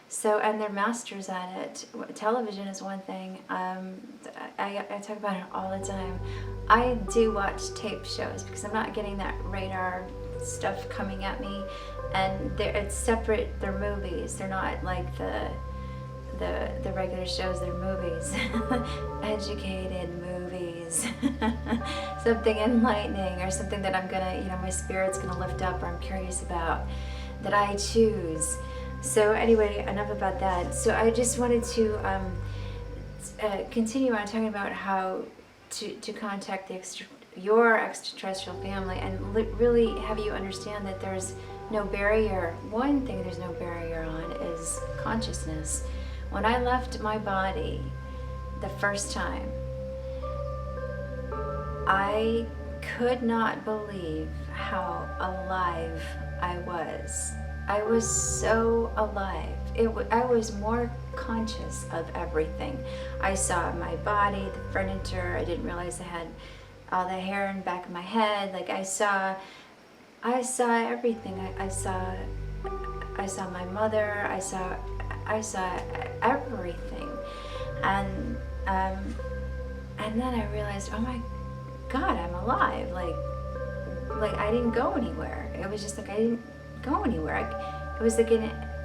So, and they're masters at it. Television is one thing. I talk about it all the time. I do watch tape shows because I'm not getting that radar stuff coming at me, and it's separate. They're movies. They're not like the regular shows. They're movies. Educated movies. Something enlightening, or something that I'm gonna, my spirit's gonna lift up, or I'm curious about, that I choose. So anyway, enough about that. So I just wanted to continue on talking about how to contact your extraterrestrial family, and really have you understand that there's no barrier. One thing there's no barrier on is consciousness. When I left my body the first time, I could not believe how alive I was. I was so alive. I was more conscious of everything. I saw my body, the furniture. I didn't realize I had all the hair in the back of my head. Like I saw everything. I saw my mother. I saw everything, and then I realized, oh my God, I'm alive. Like I didn't go anywhere. It was just like I didn't go anywhere. It was like,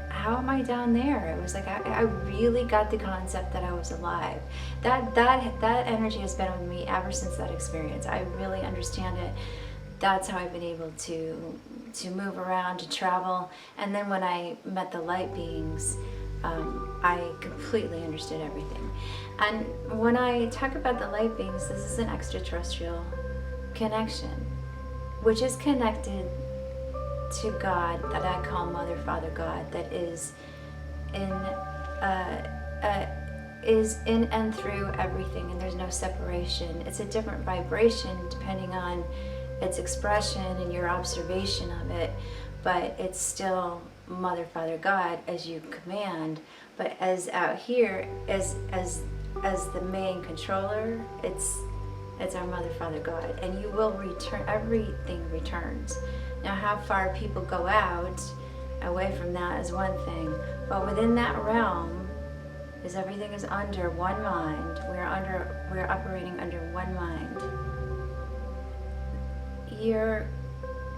how am I down there? It was like I really got the concept that I was alive. That energy has been with me ever since that experience. I really understand it. That's how I've been able to move around, to travel. And then when I met the light beings, I completely understood everything. And when I talk about the light beings, this is an extraterrestrial connection, which is connected to God, that I call Mother, Father, God, that is in and through everything, and there's no separation. It's a different vibration depending on its expression and your observation of it, but it's still Mother, Father, God as you command. But as out here, as the main controller, it's our Mother, Father, God, and you will return. Everything returns. Now, how far people go out away from that is one thing, but within that realm, is everything is under one mind. We're operating under one mind. Your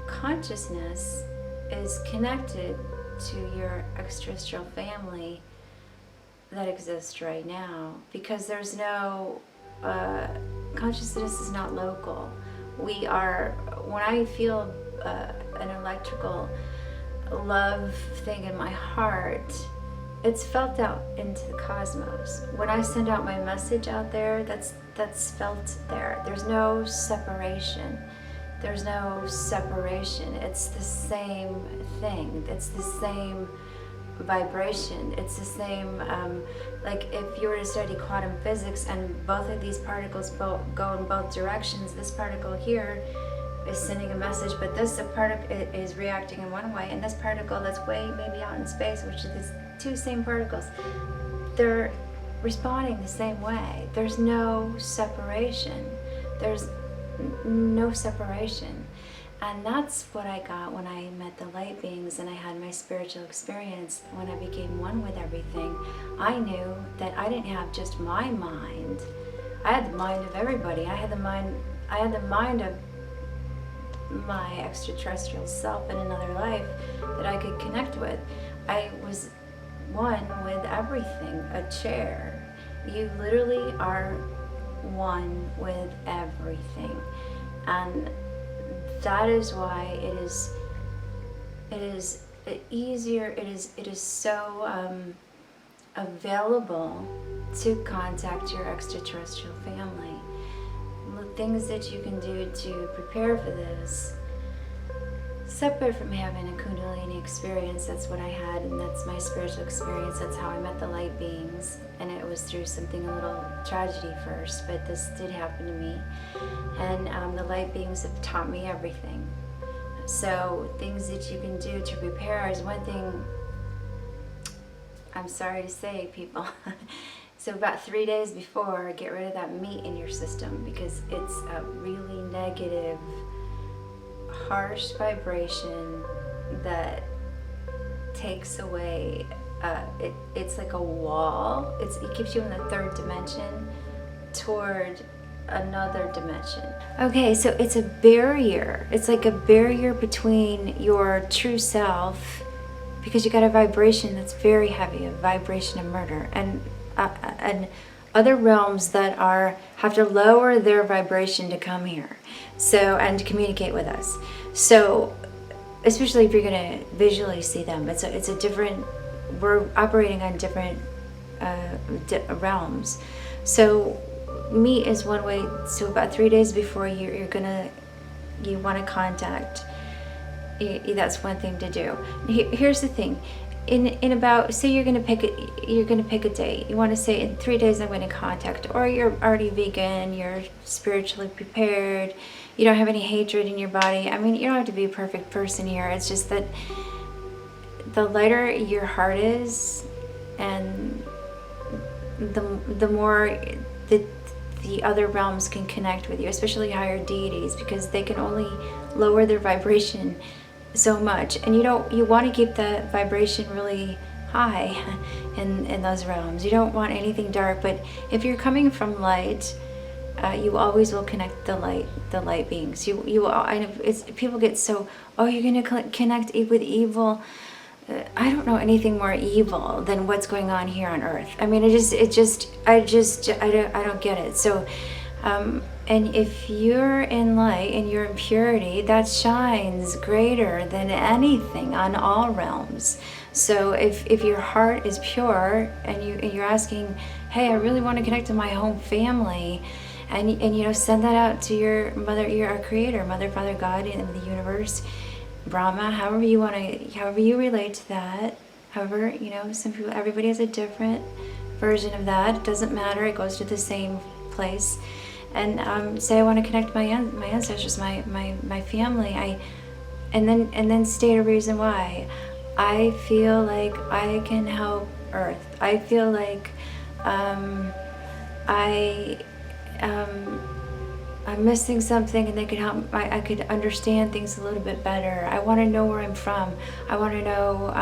consciousness is connected to your extraterrestrial family that exists right now, because there's no consciousness is not local. We are, when I feel an electrical love thing in my heart, it's felt out into the cosmos. When I send out my message out there, that's felt there. There's no separation. There's no separation. It's the same thing. It's the same vibration. It's the same, like if you were to study quantum physics and both of these particles go in both directions, this particle here is sending a message, but this particle is reacting in one way, and this particle that's way maybe out in space, which is these two same particles, they're responding the same way. There's no separation. There's no separation. And that's what I got when I met the light beings and I had my spiritual experience. When I became one with everything, I knew that I didn't have just my mind. I had the mind of everybody. I had the mind of my extraterrestrial self in another life that I could connect with. I was one with everything. A chair. You literally are one with everything. And that is why it is easier, it is so available to contact your extraterrestrial family. The things that you can do to prepare for this, separate from having a Kundalini experience, that's what I had, and that's my spiritual experience. That's how I met the light beings, and it was through something, a little tragedy first, but this did happen to me. And the light beings have taught me everything. So things that you can do to prepare is one thing. I'm sorry to say, people. So about 3 days before, get rid of that meat in your system, because it's a really negative, harsh vibration that takes away it's like a wall. It keeps you in the third dimension toward another dimension. Okay, so it's a barrier. It's like a barrier between your true self, because you got a vibration that's very heavy, a vibration of murder, and other realms that have to lower their vibration to come here, so, and to communicate with us. So, especially if you're going to visually see them, it's a different. We're operating on different realms. So meet is one way. So about 3 days before you want to contact. That's one thing to do. Here's the thing. In about, say you're gonna pick a date. You want to say in 3 days I'm going to contact, or you're already vegan, you're spiritually prepared, you don't have any hatred in your body. I mean, you don't have to be a perfect person here. It's just that the lighter your heart is, and the more the other realms can connect with you, especially higher deities, because they can only lower their vibration so much, and you want to keep the vibration really high in those realms. You don't want anything dark, but if you're coming from light, you always will connect the light beings. You will. I know people get so, oh, you're going to connect with evil. I don't know anything more evil than what's going on here on Earth. I mean, I don't get it. So, and if you're in light and you're in purity, that shines greater than anything on all realms. So if your heart is pure and you're asking, hey, I really want to connect to my home family, and send that out to your mother, your creator, Mother, Father, God, in the universe, Brahma, however you relate to that. However, some people, everybody has a different version of that. It doesn't matter. It goes to the same place. And say I want to connect my ancestors, my family. And then state a reason why. I feel like I can help Earth. I feel like I'm missing something, and they could help. I could understand things a little bit better. I want to know where I'm from. I want to know,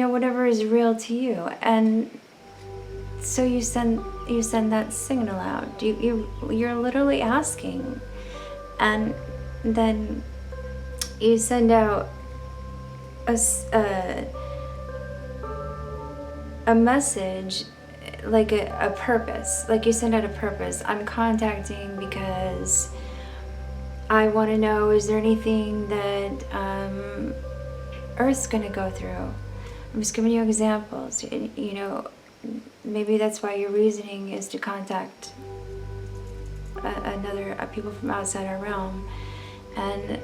whatever is real to you. And so you send that signal out. You're literally asking, and then you send out a message. Like a purpose, like you send out a purpose. I'm contacting because I want to know, is there anything that Earth's going to go through? I'm just giving you examples. Maybe that's why your reasoning is to contact people from outside our realm, and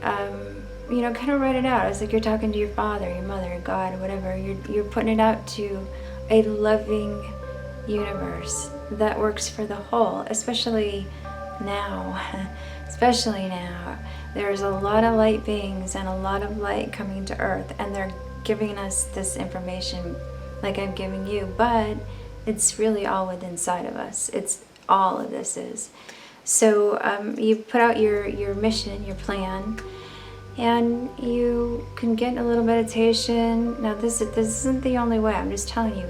kind of write it out. It's like you're talking to your father, your mother, God, whatever. You're putting it out to a loving universe that works for the whole, especially now. There's a lot of light beings and a lot of light coming to Earth, and they're giving us this information like I'm giving you, but it's really all within inside of us. It's all of this is. So you put out your mission, your plan, and you can get a little meditation. Now this isn't the only way. I'm just telling you.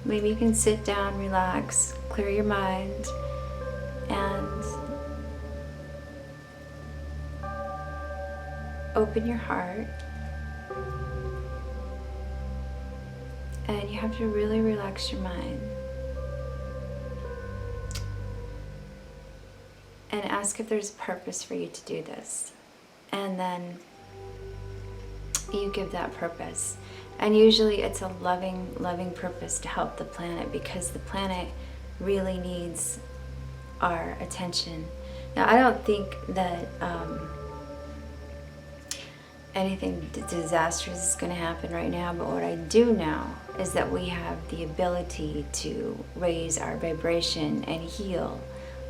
Maybe you can sit down, relax, clear your mind, and open your heart. And you have to really relax your mind. And ask if there's a purpose for you to do this. And then you give that purpose. And usually it's a loving purpose to help the planet, because the planet really needs our attention. Now, I don't think that anything disastrous is going to happen right now, but what I do know is that we have the ability to raise our vibration and heal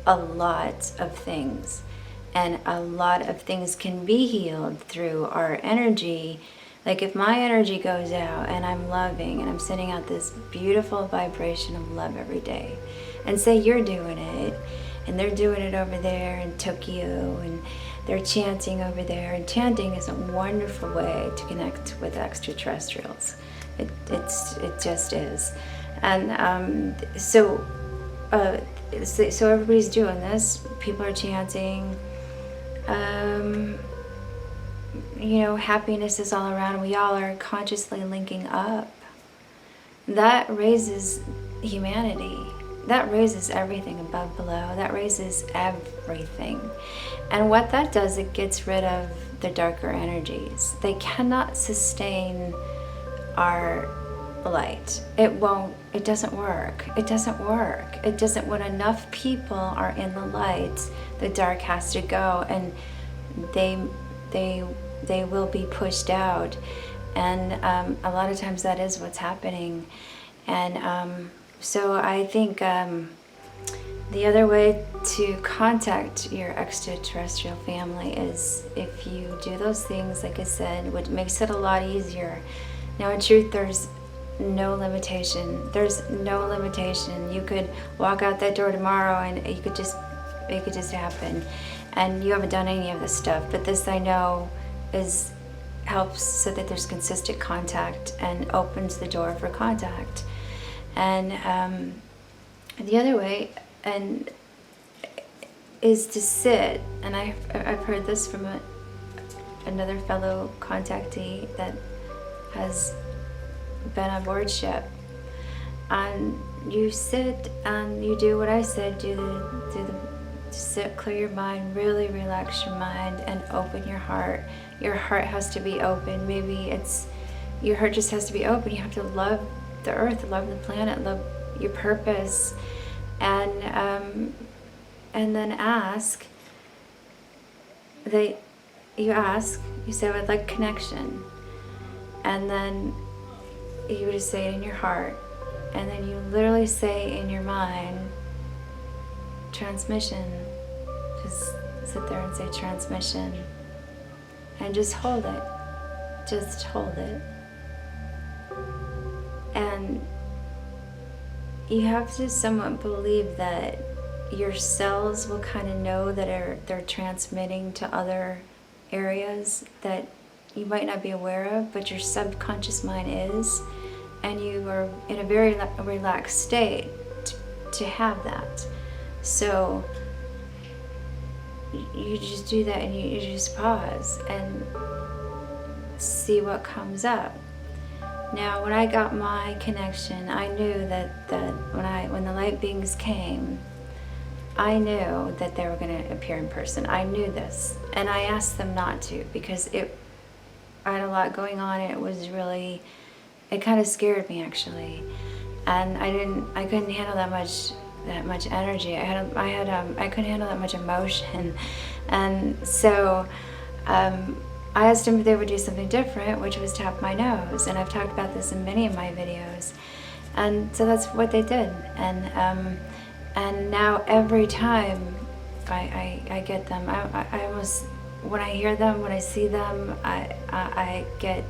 a lot of things. And a lot of things can be healed through our energy. Like if my energy goes out and I'm loving and I'm sending out this beautiful vibration of love every day, and say you're doing it and they're doing it over there in Tokyo, and they're chanting over there, and chanting is a wonderful way to connect with extraterrestrials. It just is. And so everybody's doing this. People are chanting. Happiness is all around. We all are consciously linking up. That raises humanity. That raises everything above, below. That raises everything. And what that does, it gets rid of the darker energies. They cannot sustain our light. It doesn't work. It doesn't work. It doesn't. When enough people are in the light, the dark has to go, and they will be pushed out. And a lot of times that is what's happening. And so I think the other way to contact your extraterrestrial family is if you do those things, like I said, which makes it a lot easier. Now, in truth, there's no limitation. There's no limitation. You could walk out that door tomorrow and it could just happen. And you haven't done any of this stuff. But this, I know, helps so that there's consistent contact and opens the door for contact. And the other way is to sit, and I've heard this from another fellow contactee that has been on board ship. And you sit and you do what I said, sit, clear your mind, really relax your mind and open your heart. Your heart has to be open. Maybe your heart just has to be open. You have to love the earth, love the planet, love your purpose, and then ask. You say, I would like connection, and then you just say it in your heart, and then you literally say in your mind, transmission. Just sit there and say transmission, and just hold it. Just hold it. And you have to somewhat believe that your cells will kind of know that they're transmitting to other areas that you might not be aware of, but your subconscious mind is, and you are in a very relaxed state to have that. So you just do that, and you just pause and see what comes up. Now, when I got my connection, I knew that when the light beings came, I knew that they were going to appear in person. I knew this, and I asked them not to, because I had a lot going on, and it kind of scared me, actually, and I couldn't handle that much energy. I couldn't handle that much emotion, and so I asked them if they would do something different, which was tap my nose, and I've talked about this in many of my videos, and so that's what they did. And now every time I get them, I almost, when I hear them, when I see them, I get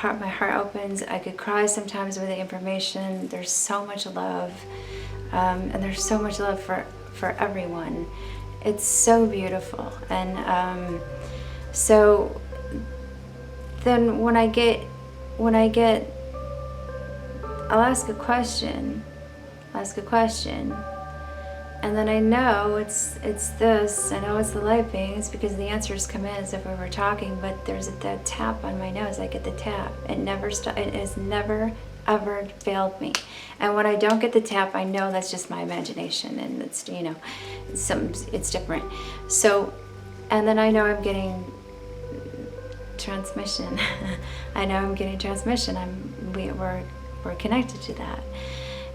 my heart opens. I could cry sometimes with the information. There's so much love, and there's so much love for everyone. It's so beautiful. And so then when I get, I'll ask a question, and then I know it's this, I know it's the light beings, because the answers come in as if we were talking, but there's that tap on my nose. I get the tap. It has never ever failed me. And when I don't get the tap, I know that's just my imagination, and it's it's different. So, and then I know I'm getting transmission. I know I'm getting transmission. We're connected to that.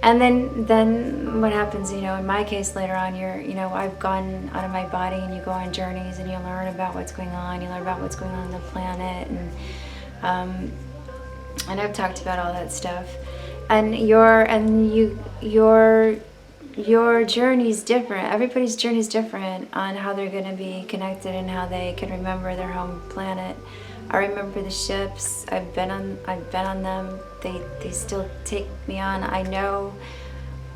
And then what happens, in my case later on, I've gone out of my body, and you go on journeys, and you learn about what's going on. You learn about what's going on the planet, and I've talked about all that stuff. And your journey's different. Everybody's journey's different on how they're going to be connected and how they can remember their home planet. I remember the ships. I've been on them. They still take me on. I know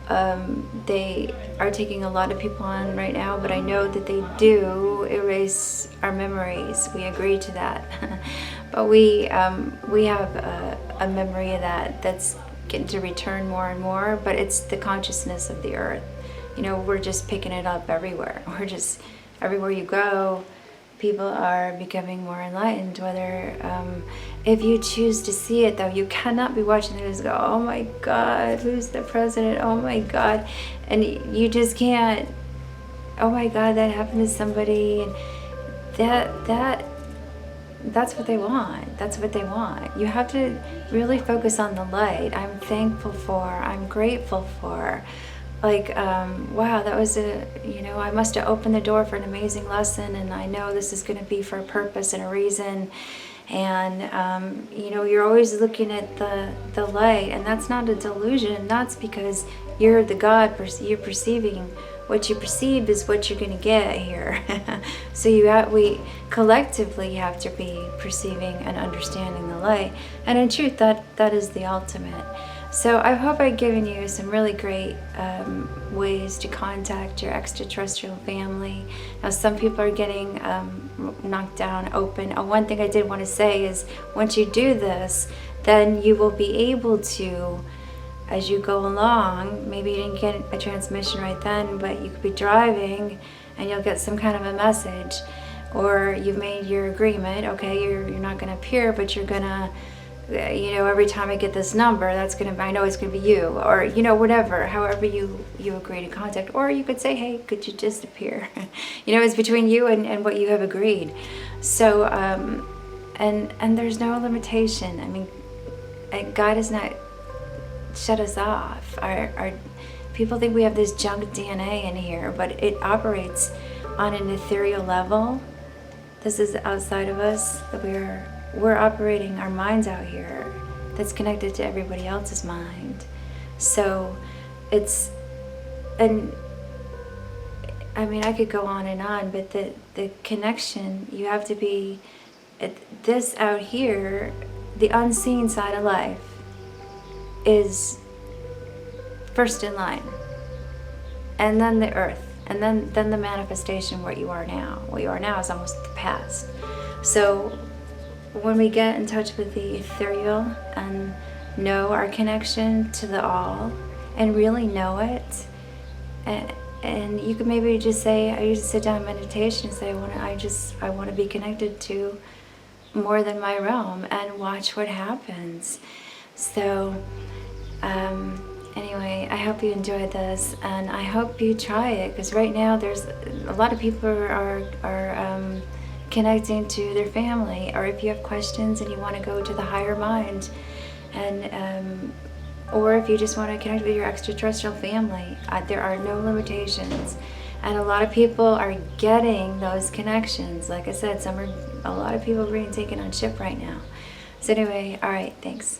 They are taking a lot of people on right now, but I know that they do erase our memories. We agree to that. But we have a memory of that's getting to return more and more, but it's the consciousness of the earth. You know, we're just picking it up everywhere. We're just, everywhere you go, people are becoming more enlightened. Whether, if you choose to see it though, you cannot be watching the news and go, oh my God, who's the president? Oh my God. And you just can't, oh my God, that happened to somebody. And that's what they want. That's what they want. You have to really focus on the light. I'm thankful for, I'm grateful for. Like, wow, that was I must have opened the door for an amazing lesson, and I know this is going to be for a purpose and a reason. And, you're always looking at the light, and that's not a delusion. That's because you're the God, you're perceiving. What you perceive is what you're going to get here. So we collectively have to be perceiving and understanding the light. And in truth, that is the ultimate. So I hope I've given you some really great ways to contact your extraterrestrial family. Now, some people are getting knocked down open. One thing I did want to say is once you do this, then you will be able to, as you go along, maybe you didn't get a transmission right then, but you could be driving and you'll get some kind of a message, or you've made your agreement, okay, you're not going to appear, but you're going to, every time I get this number, I know it's going to be you, or, whatever, however you agree to contact. Or you could say, hey, could you just appear? It's between you and what you have agreed. So, and there's no limitation. I mean, God has not shut us off. Our people think we have this junk DNA in here, but it operates on an ethereal level. This is outside of us, that we're operating our minds out here that's connected to everybody else's mind. So I could go on and on, but the connection, you have to be this out here, the unseen side of life is first in line, and then the earth, and then the manifestation, what you are now. What you are now is almost the past. So when we get in touch with the ethereal and know our connection to the all and really know it, and you could maybe just say, I used to sit down in meditation and say, I want to be connected to more than my realm, and watch what happens. So anyway, I hope you enjoyed this, and I hope you try it, because right now there's a lot of people are connecting to their family, or if you have questions and you want to go to the higher mind, and or if you just want to connect with your extraterrestrial family, there are no limitations, and a lot of people are getting those connections. Like I said, a lot of people are being taken on ship right now. So anyway, all right, thanks.